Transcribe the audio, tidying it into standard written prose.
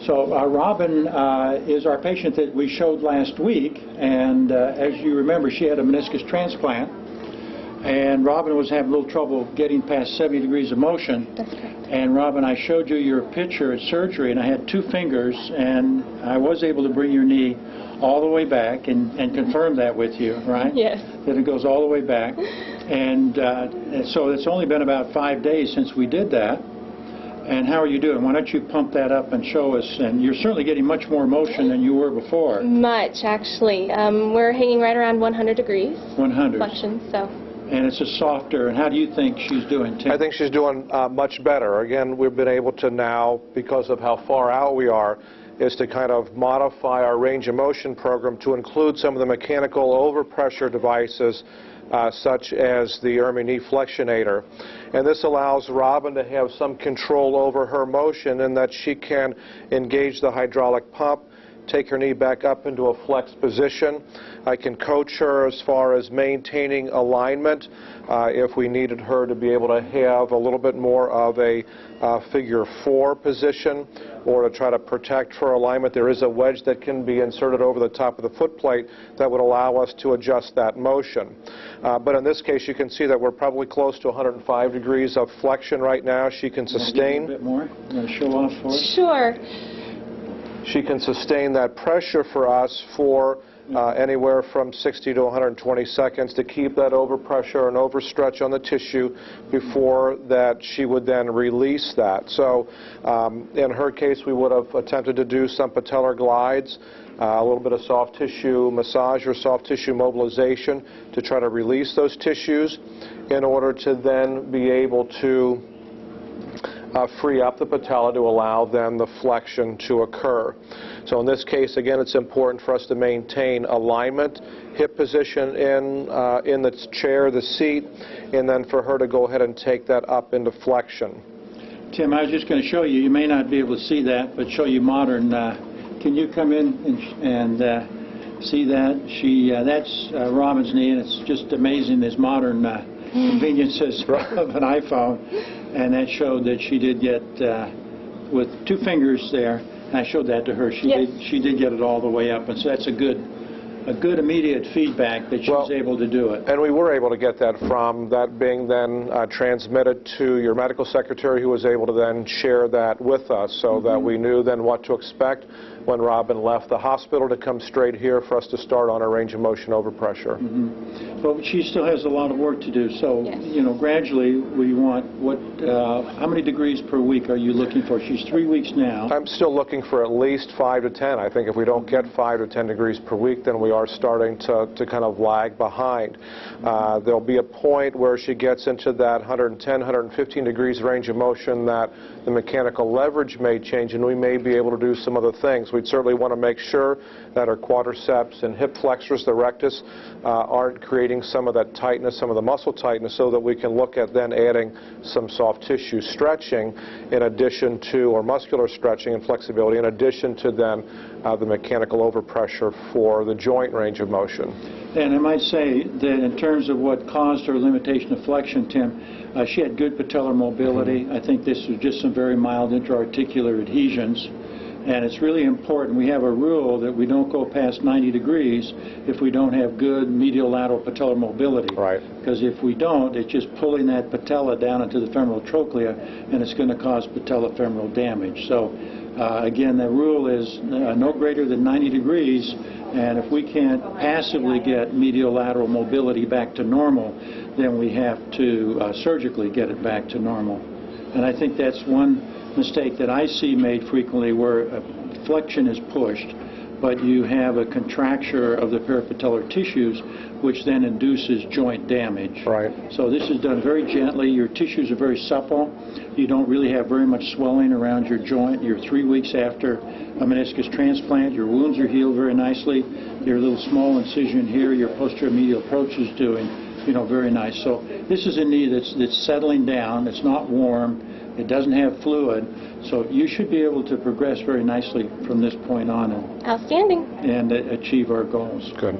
So Robin is our patient that we showed last week, and as you remember, she had a meniscus transplant, and Robin was having a little trouble getting past 70 degrees of motion. That's correct. And Robin, I showed you your picture at surgery, and I had 2 fingers, and I was able to bring your knee all the way back and confirm that with you, right? Yes. That it goes all the way back. And so it's only been about 5 days since we did that. And how are you doing? Why don't you pump that up and show us? And you're certainly getting much more motion than you were before. Much, actually. We're hanging right around 100 degrees. 100. Flexion, so. And it's a softer. And how do you think she's doing, Tim? I think she's doing much better. Again, we've been able to now, because of how far out we are, is to kind of modify our range of motion program to include some of the mechanical overpressure devices such as the Ermi knee flexionator. And this allows Robin to have some control over her motion in that she can engage the hydraulic pump, take her knee back up into a flexed position. I can coach her as far as maintaining alignment if we needed her to be able to have a little bit more of a figure 4 position, or to try to protect her alignment. There is a wedge that can be inserted over the top of the foot plate that would allow us to adjust that motion. But in this case, you can see that we're probably close to 105 degrees of flexion right now. She can sustain. A bit more? You want to show off for us? Sure. She can sustain that pressure for us for anywhere from 60 to 120 seconds to keep that overpressure and overstretch on the tissue before that she would then release that. So in her case, we would have attempted to do some patellar glides, a little bit of soft tissue massage or soft tissue mobilization to try to release those tissues in order to then be able to free up the patella to allow then the flexion to occur. So in this case, again, it's important for us to maintain alignment, hip position in the chair, the seat, and then for her to go ahead and take that up into flexion. Tim, I was just going to show you. You may not be able to see that, but show you modern. Can you come in and see that? That's Robin's knee, and it's just amazing, this modern conveniences of an iPhone. And that showed that she did get, with 2 fingers there, and I showed that to her, she did get it all the way up, and so that's a good immediate feedback that she was able to do it. And we were able to get that from that being then transmitted to your medical secretary, who was able to then share that with us, so that we knew then what to expect when Robin left the hospital to come straight here for us to start on a range of motion overpressure. But she still has a lot of work to do, so you know, gradually we want how many degrees per week are you looking for? She's 3 weeks now. I'm still looking for at least 5 to 10. I think if we don't get 5 to 10 degrees per week, then we are starting to kind of lag behind. There'll be a point where she gets into that 110, 115 degrees range of motion that the mechanical leverage may change, and we may be able to do some other things. We'd certainly want to make sure that our quadriceps and hip flexors, the rectus, aren't creating some of that tightness, some of the muscle tightness, so that we can look at then adding some soft tissue stretching in addition to, or muscular stretching and flexibility, in addition to then the mechanical overpressure for the joint range of motion. And I might say that in terms of what caused her limitation of flexion, Tim, she had good patellar mobility. I think this was just some very mild intra-articular adhesions. And it's really important. We have a rule that we don't go past 90 degrees if we don't have good medial lateral patellar mobility. Right. Because if we don't, it's just pulling that patella down into the femoral trochlea, and it's going to cause patellofemoral damage. So again, the rule is no greater than 90 degrees, and if we can't passively get medial lateral mobility back to normal, then we have to surgically get it back to normal. And I think that's one mistake that I see made frequently, where flexion is pushed, but you have a contracture of the peripatellar tissues, which then induces joint damage. Right. So this is done very gently. Your tissues are very supple. You don't really have very much swelling around your joint. You're 3 weeks after a meniscus transplant. Your wounds are healed very nicely. Your little small incision here, your posterior medial approach is doing, you know, very nice. So this is a knee that's settling down. It's not warm. It doesn't have fluid, so you should be able to progress very nicely from this point on Outstanding. and achieve our goals. Good.